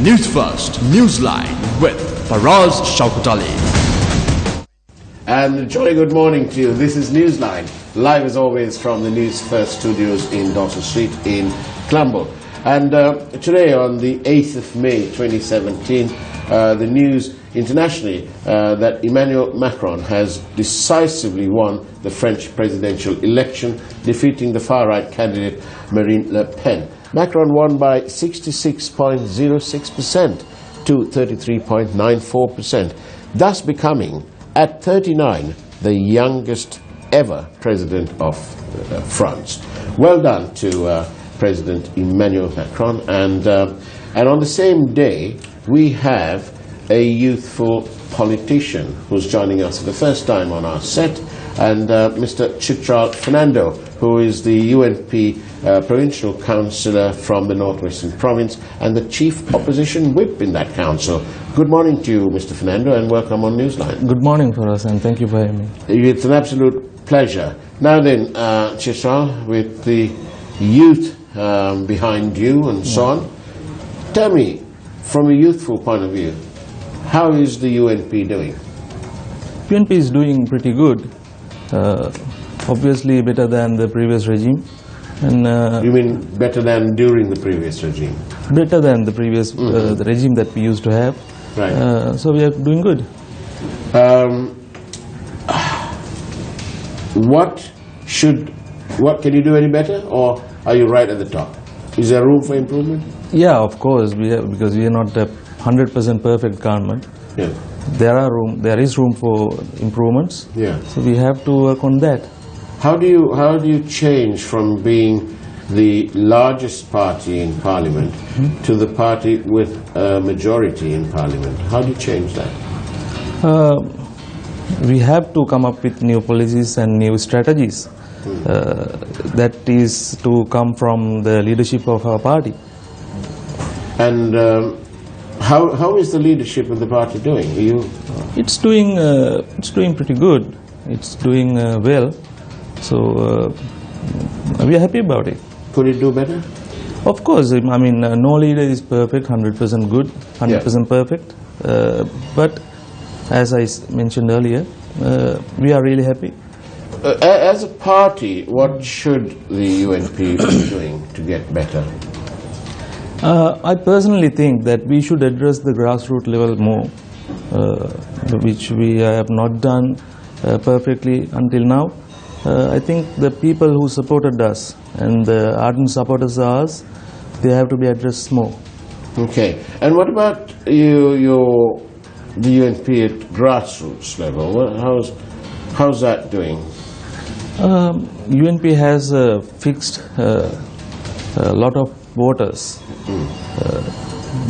Newsfirst Newsline with Faraz Shaukatali. And jolly good morning to you. This is Newsline, live as always from the Newsfirst studios in Dawson Street in Colombo. And today on the 8th of May 2017, the news internationally that Emmanuel Macron has decisively won the French presidential election, defeating the far-right candidate Marine Le Pen. Macron won by 66.06% to 33.94%, thus becoming, at 39, the youngest ever president of France. Well done to President Emmanuel Macron. And on the same day, we have a youthful politician who's joining us for the first time on our set, and Mr. Chipchop Fernando, who is the UNP provincial councillor from the Northwestern Province and the chief opposition whip in that council. Good morning to you, Mr. Fernando, and welcome on Newsline. Good morning for us, and thank you for having me. It's an absolute pleasure. Now then, Chipchop, with the youth behind you and so on, tell me, from a youthful point of view, how is the UNP doing? UNP is doing pretty good. Obviously better than the previous regime. And you mean better than during the previous regime? Better than the previous the regime that we used to have. Right. So we are doing good. What can you do any better, or are you right at the top? Is there room for improvement? Yeah, of course, because we are not a 100% perfect government. Yeah. There is room for improvements. Yeah. So we have to work on that. How do you change from being the largest party in Parliament to the party with a majority in Parliament? How do you change that? We have to come up with new policies and new strategies. That is to come from the leadership of our party. And how is the leadership of the party doing? It's doing pretty good. It's doing well. So we are happy about it. Could it do better? Of course. I mean, no leader is perfect, 100% good, 100% perfect. But as I mentioned earlier, we are really happy. As a party, what should the UNP be doing to get better? I personally think that we should address the grassroots level more, which we have not done perfectly until now. I think the people who supported us and the ardent supporters of us, they have to be addressed more. Okay. And what about the UNP at grassroots level? How's that doing? UNP has fixed a lot of voters.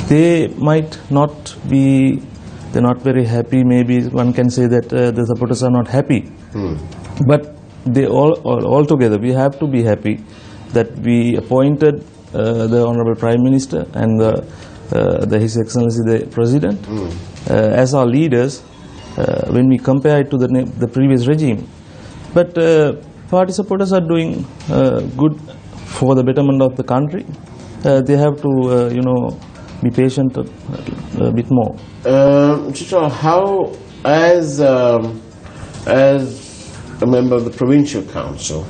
They might not be, they're not very happy. Maybe one can say that the supporters are not happy. But they all together, we have to be happy that we appointed the Honorable Prime Minister and His Excellency the President as our leaders when we compare it to the previous regime. But party supporters are doing good for the betterment of the country. They have to, be patient a bit more. Chipchop, how, as a member of the provincial council,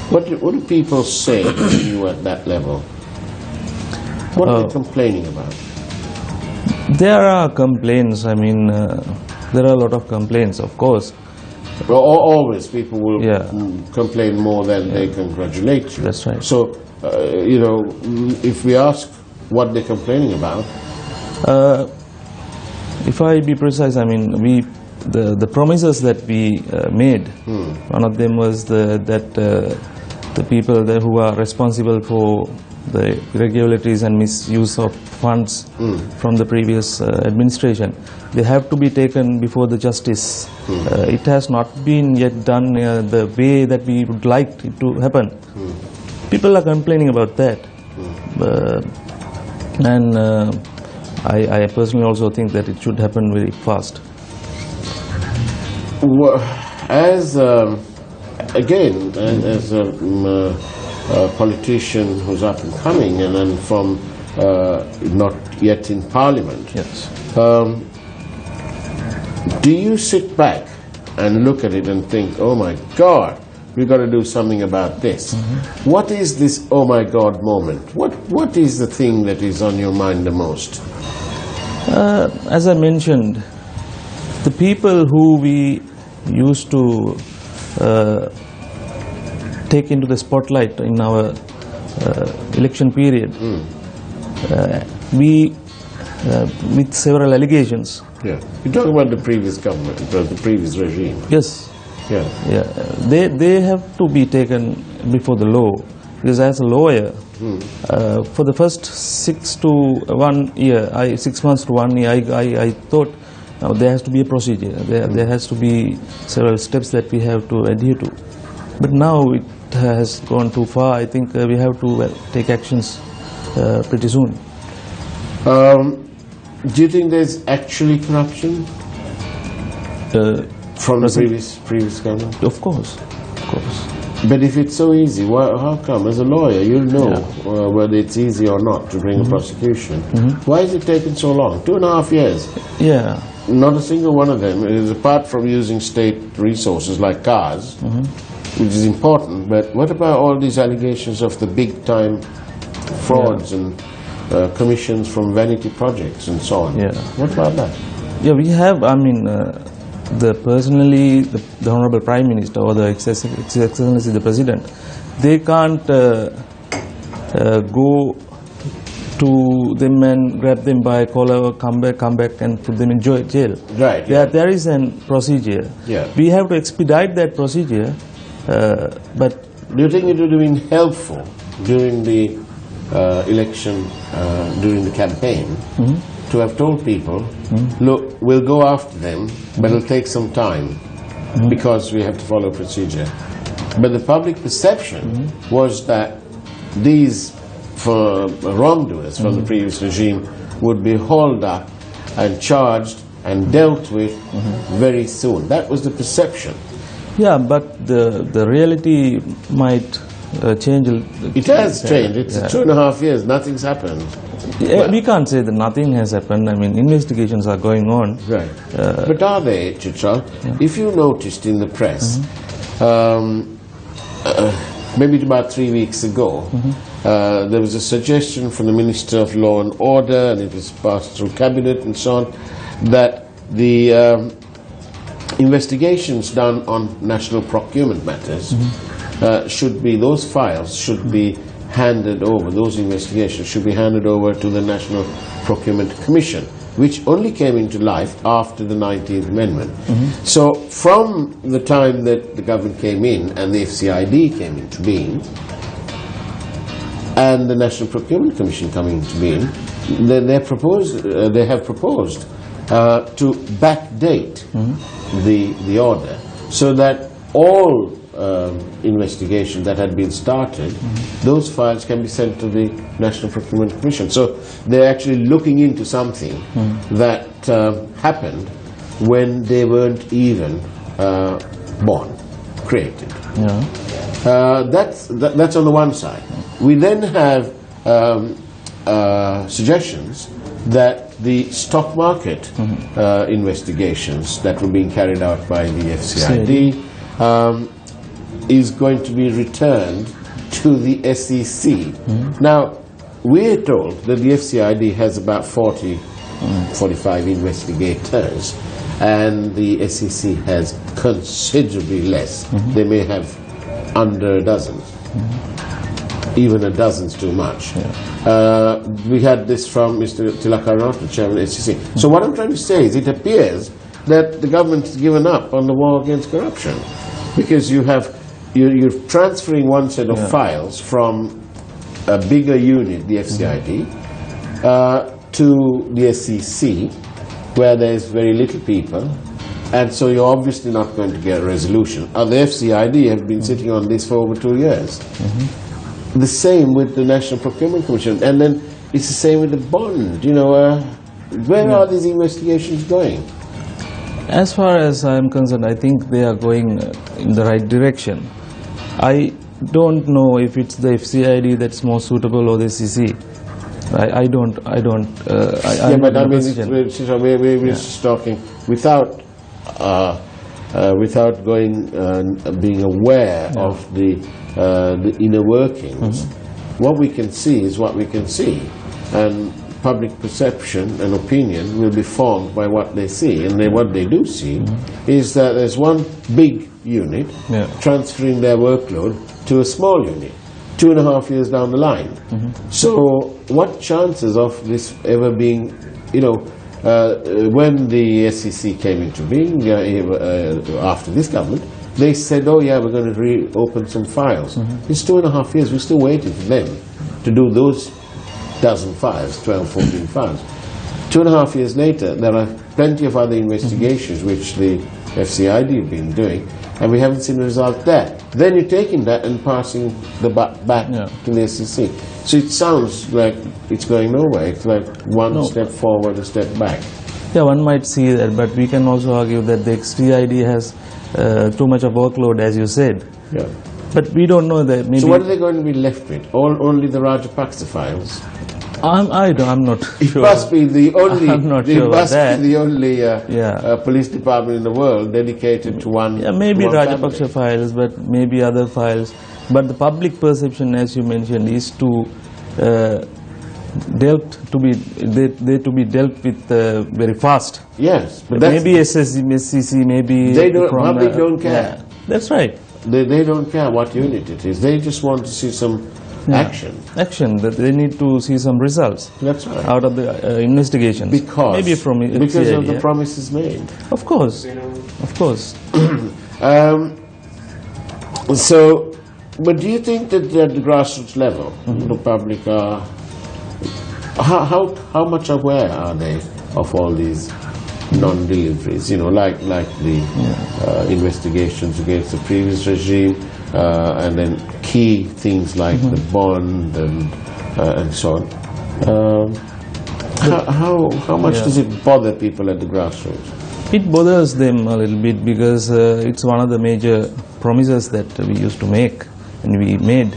what do people say to you at that level? What are they complaining about? There are complaints. I mean, there are a lot of complaints, of course. Well, always people will complain more than they congratulate you. That's right. So, if we ask what they're complaining about, if I be precise, I mean, the promises that we made. One of them was that the people who are responsible for the irregularities and misuse of funds from the previous administration, they have to be taken before the justice. It has not been yet done the way that we would like it to happen. People are complaining about that. And I personally also think that it should happen very fast. As again, as politician who's up and coming, and then from not yet in Parliament. Yes. Do you sit back and look at it and think, oh my God, we've got to do something about this? What is this oh my God moment? What is the thing that is on your mind the most? As I mentioned, the people who we used to take into the spotlight in our election period, we with several allegations. Yeah, you're talking about the previous government, the previous regime. Yes. Yeah. Yeah. They have to be taken before the law, because as a lawyer, for the first 6 months to 1 year, I thought there has to be a procedure. There has to be several steps that we have to adhere to. But now it has gone too far. I think we have to take actions pretty soon. Do you think there's actually corruption from the previous government? Of course, of course. But if it's so easy, how come? As a lawyer, you'll know whether it's easy or not to bring a prosecution. Why is it taking so long? 2.5 years. Yeah. Not a single one of them is, apart from using state resources like cars, which is important. But what about all these allegations of the big-time frauds and commissions from vanity projects and so on? Yeah. What about that? Yeah, we have. I mean, the Honourable Prime Minister or the Excellency the President, they can't go to them and grab them by collar, come back and put them in jail. Right. There is a procedure. Yeah. We have to expedite that procedure. But do you think it would have been helpful during the election, during the campaign, to have told people, look, we'll go after them, but it'll take some time because we have to follow procedure. But the public perception was that these wrongdoers from the previous regime would be hauled up and charged and dealt with very soon. That was the perception. Yeah, but the reality might change. It has changed. It's 2.5 years. Nothing's happened. Yeah, we can't say that nothing has happened. I mean, investigations are going on. Right. But are they, Chipchop? Yeah. If you noticed in the press, maybe about 3 weeks ago, there was a suggestion from the Minister of Law and Order, and it was passed through Cabinet and so on, that the investigations done on national procurement matters should be, those files should be handed over, those investigations should be handed over to the National Procurement Commission, which only came into life after the 19th Amendment. So from the time that the government came in and the FCID came into being, and the National Procurement Commission coming into being, they have proposed to backdate the order, so that all investigation that had been started, those files can be sent to the National Procurement Commission. So they're actually looking into something that happened when they weren't even born, created. Yeah. That's on the one side. We then have suggestions that the stock market investigations that were being carried out by the FCID is going to be returned to the SEC. Now, we're told that the FCID has about 45 investigators, and the SEC has considerably less. They may have under a dozen. Even a dozen's too much. We had this from Mr. Tilakaratne, Chairman of the SEC. So what I'm trying to say is, it appears that the government has given up on the war against corruption, because you're transferring one set of files from a bigger unit, the FCID, to the SEC, where there's very little people, and so you're obviously not going to get a resolution. The FCID have been sitting on this for over 2 years. The same with the National Procurement Commission, and then it's the same with the bond. You know, where are these investigations going? As far as I'm concerned, I think they are going in the right direction. I don't know if it's the FCID that's more suitable or the CC. I don't. Yeah, but I mean, we're just talking without going being aware of the inner workings. What we can see is what we can see, and public perception and opinion will be formed by what they see. And then what they do see is that there's one big unit transferring their workload to a small unit 2.5 years down the line. So what chances of this ever being, when the SEC came into being after this government, they said, oh yeah, we're going to reopen some files. It's 2.5 years, we're still waiting for them to do those dozen files, 12, 14 files. 2.5 years later, there are plenty of other investigations which the FCID have been doing, and we haven't seen the result there. Then you're taking that and passing the buck back to the SEC. So it sounds like it's going nowhere. It's like one step forward, a step back. Yeah, one might see that, but we can also argue that the FCID has too much of workload, as you said. Yeah. But we don't know that. Maybe so what are they going to be left with? Only the Rajapaksa files? I'm not it sure. It must be the only. I'm not sure about that. Be the only police department in the world dedicated to one. Yeah, maybe Rajapaksa family. files, but maybe other files. But the public perception, as you mentioned, is to be dealt with very fast. Yes, but maybe SCC, maybe they don't. Public don't care. Yeah, that's right. They don't care what unit it is. They just want to see some action. Action. That they need to see some results. That's right. Out of the investigations. Maybe from because of the promises made. Of course. Of course. So, but do you think that at the grassroots level, the public are how much aware are they of all these non-deliveries? Like the investigations against the previous regime, and then key things like the bond and so on. How much does it bother people at the grassroots? It bothers them a little bit because it's one of the major promises that we used to make and we made.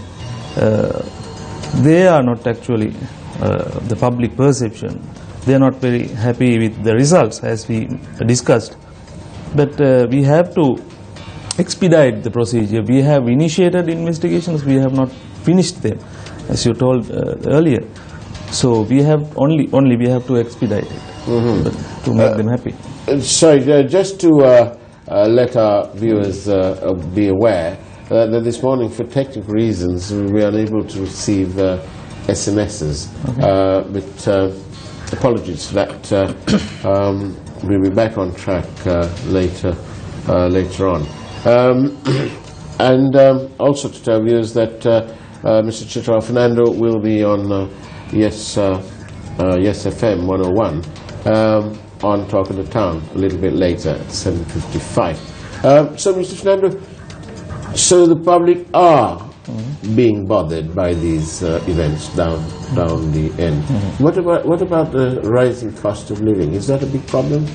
They are not actually the public perception. They are not very happy with the results, as we discussed. But we have to expedite the procedure. We have initiated investigations, we have not finished them, as you told earlier. So we have we have to expedite it to make them happy. Sorry, just to let our viewers be aware that this morning, for technical reasons, we are unable to receive SMSs. But apologies for that. We'll be back on track later on. And also to tell viewers that Mr. Chipchop Fernando will be on Yes FM 101 on Talk of the Town a little bit later at 7:55. So Mr. Fernando, so the public are being bothered by these events down the end. What about the rising cost of living? Is that a big problem?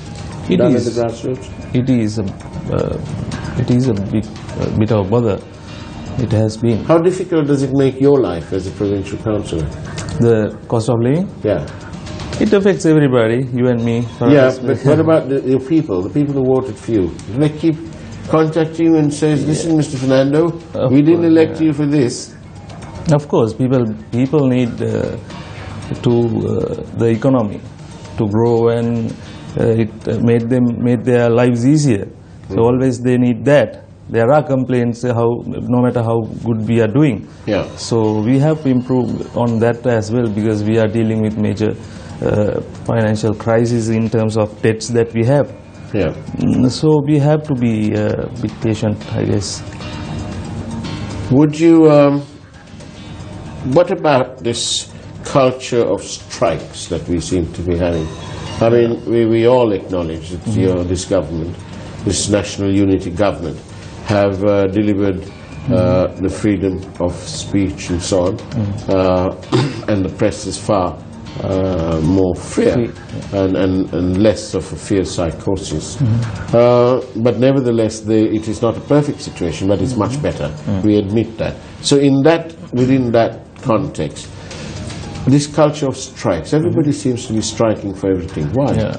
It down is. at the grassroots? It is a bit of bother. It has been. How difficult does it make your life as a provincial councillor? The cost of living? Yeah. It affects everybody, you and me. Yeah, but what about the people who voted for you? Do they keep contacting you and says, listen, Mr. Fernando, we didn't elect you for this? Of course, people need the economy to grow, and it made their lives easier. So always they need that. There are complaints no matter how good we are doing. Yeah. So we have to improve on that as well, because we are dealing with major financial crisis in terms of debts that we have. Yeah. So we have to be a bit patient, I guess. Would you? What about this culture of strikes that we seem to be having? I mean, we all acknowledge that this government, this national unity government, have delivered the freedom of speech and so on, and the press is far more freer and less of a fear psychosis. But nevertheless, it is not a perfect situation, but it's much better. We admit that. So within that context, this culture of strikes, everybody seems to be striking for everything. Why? Yeah.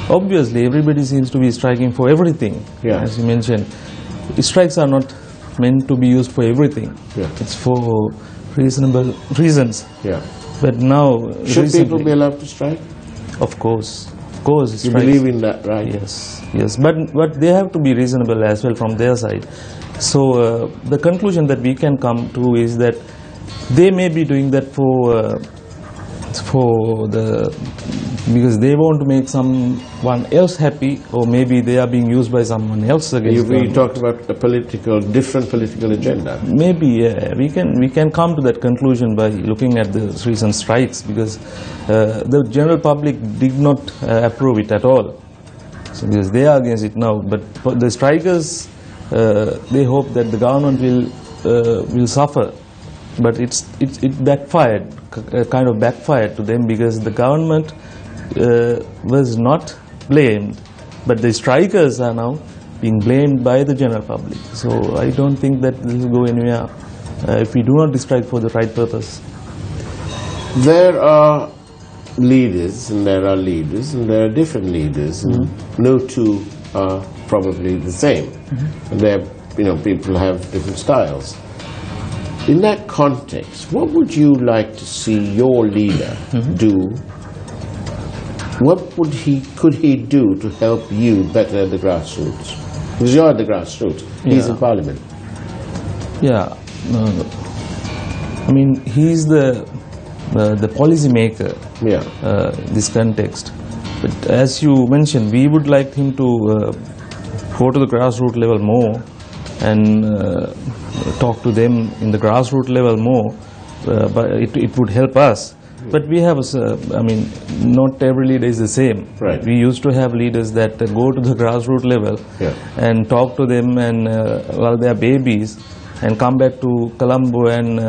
Obviously, everybody seems to be striking for everything. Yeah. As you mentioned, strikes are not meant to be used for everything. Yeah. It's for reasonable reasons. Yeah. But now, should people be allowed to strike? Of course. You believe in that, right? Yes. But they have to be reasonable as well from their side. So the conclusion that we can come to is that they may be doing that because they want to make someone else happy, or maybe they are being used by someone else against them. We talked about a different political agenda. Maybe, yeah. We can come to that conclusion by looking at the recent strikes, because the general public did not approve it at all. So, because they are against it now. But for the strikers, they hope that the government will suffer. But it backfired, kind of backfired to them, because the government was not blamed, but the strikers are now being blamed by the general public. So I don't think that this will go anywhere if we do not strike for the right purpose. There are leaders and there are leaders and there are different leaders, and no two are probably the same. And people have different styles. In that context, what would you like to see your leader do? What could he do to help you better the grassroots? Because you're at the grassroots. He's in Parliament. Yeah. I mean, he's the policy maker. Yeah. This context. But as you mentioned, we would like him to go to the grassroots level more and talk to them in the grassroots level more, but it would help us. But we have, not every leader is the same. Right. We used to have leaders that go to the grassroots level and talk to them and while they are babies, and come back to Colombo and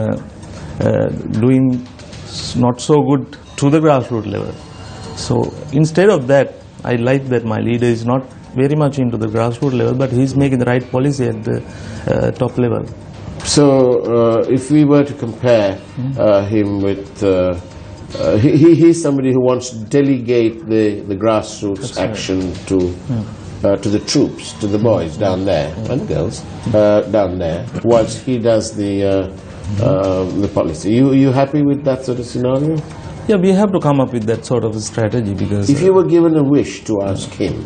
doing not so good to the grassroots level. So instead of that, I like that my leader is not very much into the grassroots level, but he's making the right policy at the top level. So if we were to compare him with, he's somebody who wants to delegate the grassroots action to the troops, to the boys down there and girls down there, whilst he does the policy. You happy with that sort of scenario? Yeah, we have to come up with that sort of a strategy, because if you were given a wish to ask him,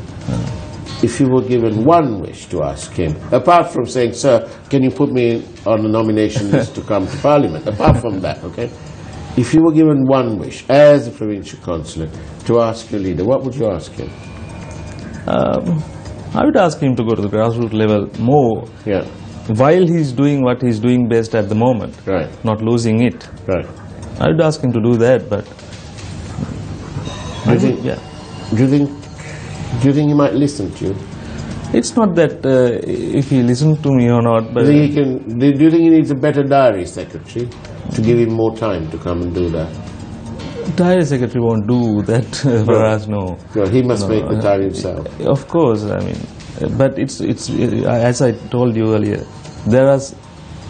if you were given one wish to ask him, apart from saying, sir, can you put me on the nomination list to come to Parliament, apart from that, okay? If you were given one wish as a provincial councillor to ask your leader, what would you ask him? I would ask him to go to the grassroots level more, while he's doing what he's doing best at the moment, not losing it. Right. I would ask him to do that, but do you think he might listen to you? It's not that if he listens to me or not, but do you think he needs a better diary secretary to give him more time to come and do that? Diary secretary won't do that for us, no. No, he must make the time himself. Of course, but it's as I told you earlier, there are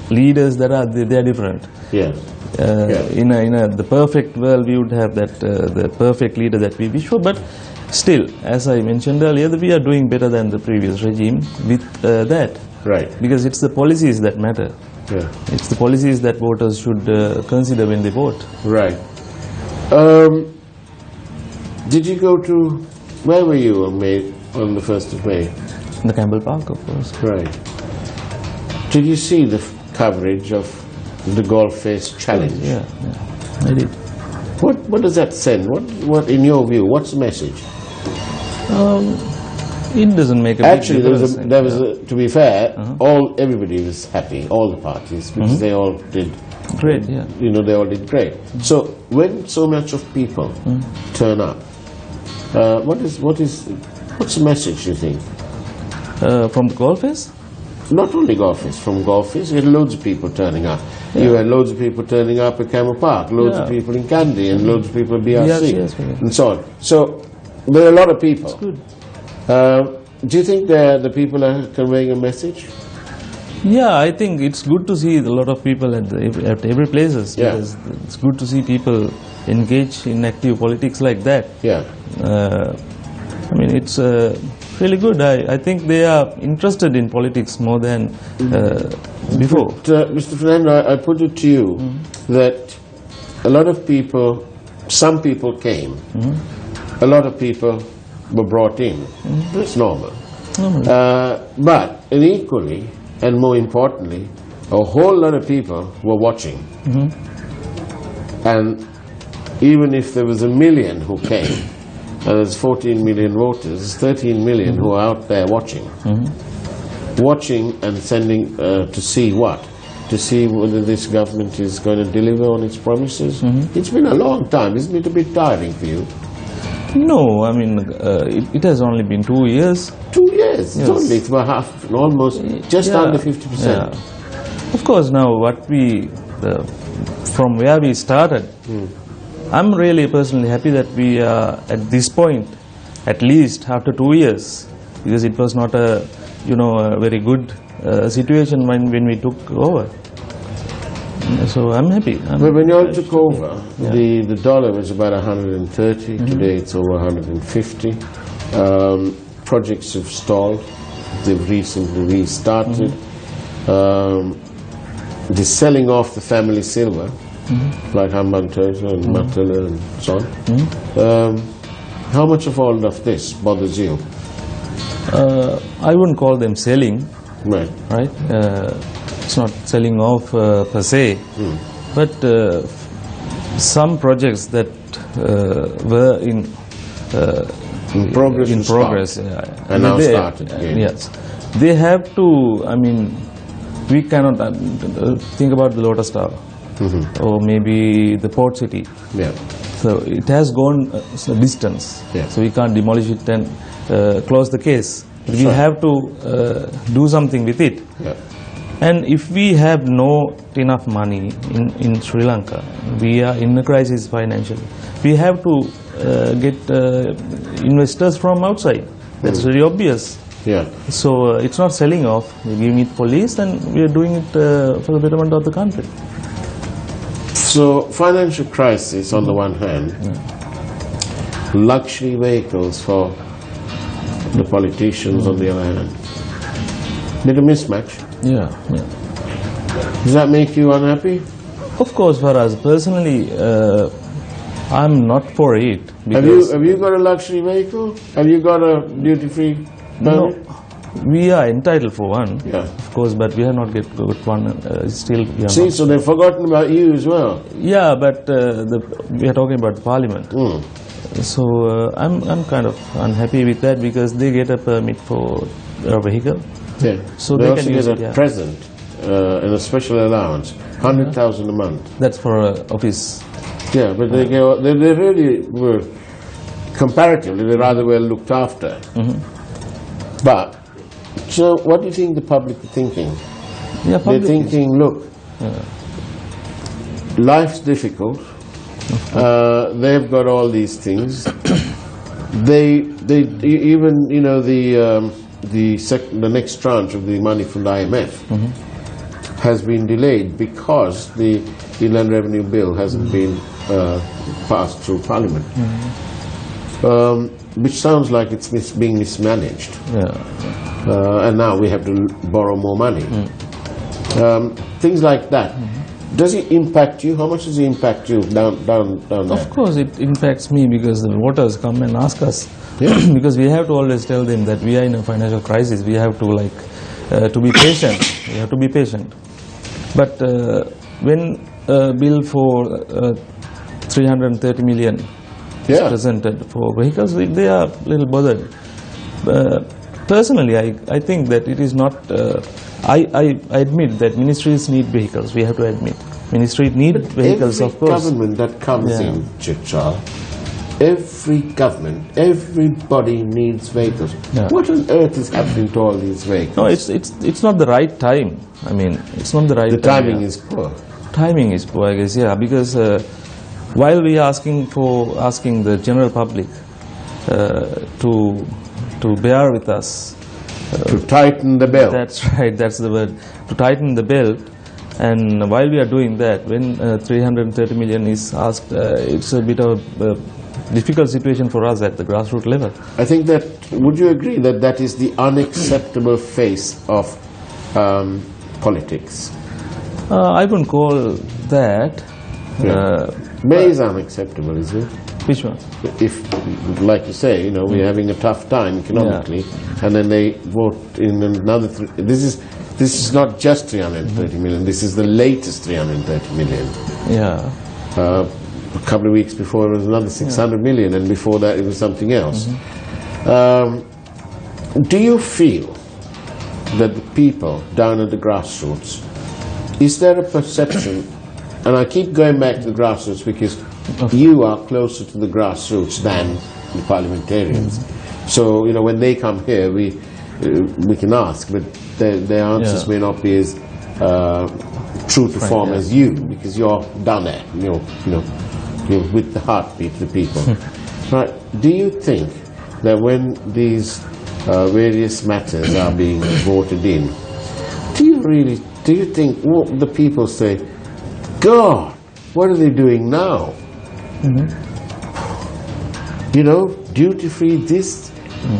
leaders that are different. Yes. In the perfect world, we would have that the perfect leader that we wish for, but still, as I mentioned earlier, we are doing better than the previous regime with that. Right. Because it's the policies that matter. Yeah. It's the policies that voters should consider when they vote. Right. Did you go to, where were you on the 1st of May? In the Campbell Park, of course. Right. Did you see the coverage of the Golf Face Challenge? Yeah, I did. What does that send? What in your view, what's the message? It doesn't make a big difference. Actually, to be fair, everybody was happy, all the parties, because they all did great. Yeah. They all did great. So when so much of people turn up, what's the message, you think? From the Golf Face? not only golfers, from golfers, you had loads of people turning up. You had loads of people turning up at Camel Park, loads of people in Kandy, and loads of people at BRC, and so on. So there are a lot of people. It's good. Do you think the people are conveying a message? Yeah, I think it's good to see a lot of people at every places. Yeah. Because it's good to see people engage in active politics like that. Yeah. I mean, it's really good. I think they are interested in politics more than before. But, Mr. Fernando, I put it to you that a lot of people, some people came, a lot of people were brought in. It's normal. But equally, and more importantly, a whole lot of people were watching. And even if there was 1 million who came, and there's 14 million voters, there's 13 million who are out there watching. Watching and sending to see what? To see whether this government is going to deliver on its promises. It's been a long time. Isn't it a bit tiring for you? No, I mean, it has only been 2 years. 2 years? It's only, it's about half, almost, just under 50%. Yeah. Of course, now what we, from where we started, I'm really personally happy that we are at this point, at least after 2 years, because it was not a, a very good situation when we took over. So I'm happy. But when you all took over, the dollar was about 130. Today it's over 150. Projects have stalled. They've recently restarted. The selling off the family silver, like Hambantota and Matala and so on. How much of all of this bothers you? I wouldn't call them selling. Right. It's not selling off per se, but some projects that were in progress and now started again. Yes, they have to. I mean, we cannot think about the Lotus Tower or maybe the port city. Yeah. So it has gone a distance. Yeah. So we can't demolish it and close the case. But we have to do something with it. Yeah. And if we have not enough money in Sri Lanka, we are in a crisis financially. We have to get investors from outside. That's very obvious. Yeah. So it's not selling off. We're giving it police, and we are doing it for the betterment of the country. So financial crisis on the one hand, luxury vehicles for the politicians on the other hand. Bit of mismatch. Yeah. Does that make you unhappy? Of course, for us personally, I'm not for it. Have you got a luxury vehicle? Have you got a duty-free permit? No, we are entitled for one, Yeah. of course, but we have not got one. Still, we are See, not. so they've forgotten about you as well. Yeah, but we are talking about the parliament. So I'm kind of unhappy with that because they get a permit for a vehicle. Yeah. So they they also can get use a it, present and a special allowance, 100,000 a month. That's for office. Yeah, but they really were, comparatively, they're rather well looked after. But, so what do you think the public are thinking? Yeah, They're thinking, look, life's difficult. They've got all these things. They even, the next tranche of the money from the IMF has been delayed because the Inland Revenue Bill hasn't been passed through Parliament, which sounds like it's being mismanaged. And now we have to borrow more money. Things like that. Does it impact you? How much does it impact you down there? Of course, it impacts me because the voters come and ask us. Because we have to always tell them that we are in a financial crisis. We have to to be patient. We have to be patient. But when a bill for 330 million is presented for vehicles, they are a little bothered. Personally, I think that it is not. I admit that ministries need vehicles. We have to admit, ministries need vehicles, of course. Every government that comes in, Chipchop, every government, everybody needs vehicles. Yeah. What on earth is happening to all these vehicles? No, it's not the right time. I mean, it's not the right The time. timing Yeah. is poor. Timing is poor, I guess, yeah, because while we are asking the general public to bear with us, To tighten the belt. that's right, that's the word, to tighten the belt, and while we are doing that, when 330 million is asked, it's a bit of a difficult situation for us at the grassroots level. I think that, would you agree that that is the unacceptable face of politics? I wouldn't call that. May is unacceptable, is it? Which one? If, like you say, we're having a tough time economically, and then they vote in another. This is not just 330 million. This is the latest 330 million. Yeah. A couple of weeks before it was another 600 million, and before that it was something else. Do you feel that the people down at the grassroots, is there a perception, and I keep going back to the grassroots because you are closer to the grassroots than the parliamentarians. So, when they come here, we can ask, but their answers may not be as true to form as you, because you're down there, you're with the heartbeat of the people. Right? Do you think that when these various matters are being voted in, do you think what the people say, God, what are they doing now? Duty-free this,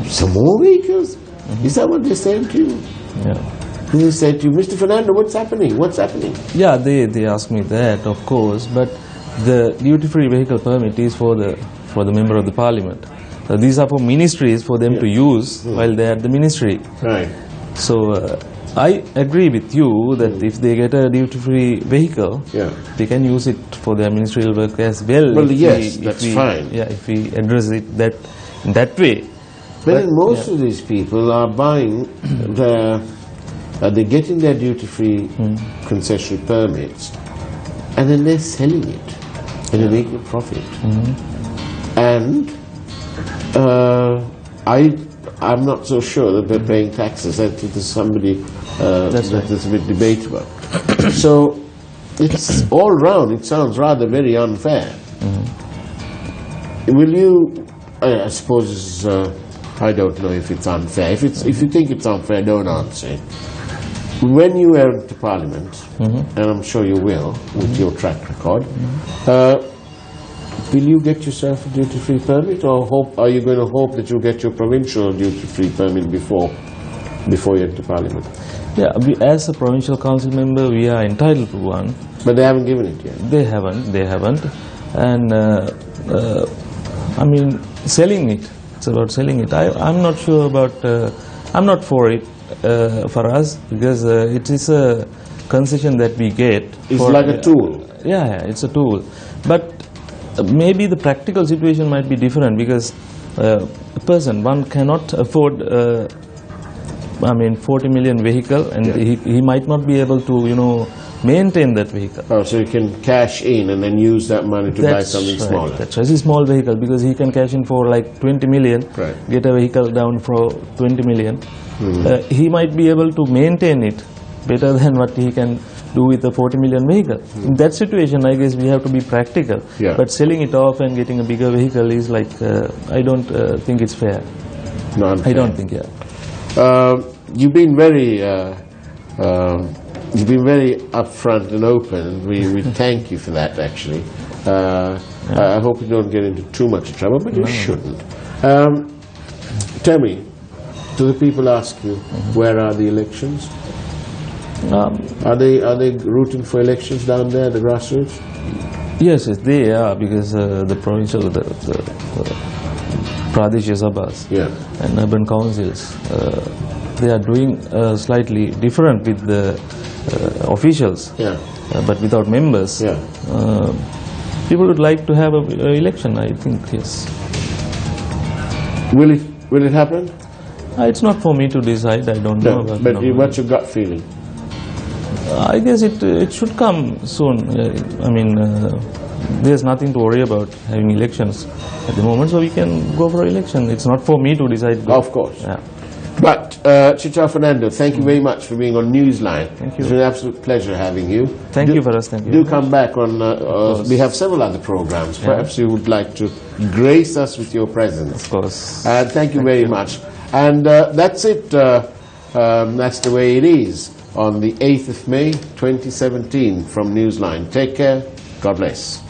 some more vehicles? Is that what they're saying to you? Yeah. They say to you, Mr. Fernando, what's happening? What's happening? Yeah, they ask me that, of course, but the duty-free vehicle permit is for the member of the parliament. These are for ministries, for them to use while they're at the ministry. Right. So I agree with you that if they get a duty-free vehicle, they can use it for their ministerial work as well. Well, yes, that's fine. Yeah, if we address it in that way. But then most of these people are buying they're getting their duty-free concession permits, and then they're selling it, and they're making a profit. And I'm not so sure that they're paying taxes. I think there's somebody that's a bit debatable. So it's all round, it sounds rather very unfair. Will you, I suppose, I don't know if it's unfair. If you think it's unfair, don't answer it. When you enter Parliament, and I'm sure you will with your track record, will you get yourself a duty-free permit, or are you going to hope that you'll get your provincial duty-free permit before you enter Parliament? Yeah, as a provincial council member, we are entitled to one. But they haven't given it yet. They haven't. And I mean, selling it. It's about selling it. I'm not sure about. I'm not for it for us, because it is a concession that we get. It's like a tool. Yeah, it's a tool. But maybe the practical situation might be different, because one cannot afford 40 million vehicle, and he might not be able to maintain that vehicle. Oh, so you can cash in and then use that money to buy something smaller. That's right. It's a small vehicle, because he can cash in for like 20 million, get a vehicle down for 20 million. He might be able to maintain it better than what he can do with a 40 million vehicle. In that situation, I guess we have to be practical. But selling it off and getting a bigger vehicle is like, I don't think it's fair. Not I don't think, You've been very upfront and open, and we thank you for that, actually. I hope you don't get into too much trouble, but you shouldn't. Tell me, do the people ask you, where are the elections? Are they rooting for elections down there, the grassroots? Yes, they are, because the provincial, the Pradesh Sabhas and urban councils, they are doing slightly different with the officials, but without members. People would like to have an election, I think, yes. Will it happen? It's not for me to decide, I don't know. But what's your gut feeling? I guess it should come soon. I mean, there's nothing to worry about having elections at the moment, so we can go for election. It's not for me to decide. Of course. Yeah. But, Chipchop Fernando, thank you very much for being on Newsline. Thank you. It's been an absolute pleasure having you. Thank you, Faraz. Thank you. Do come back on, we have several other programs. Perhaps you would like to grace us with your presence. Of course. And thank you very much. And that's it. That's the way it is on the 8th of May, 2017 from Newsline. Take care. God bless.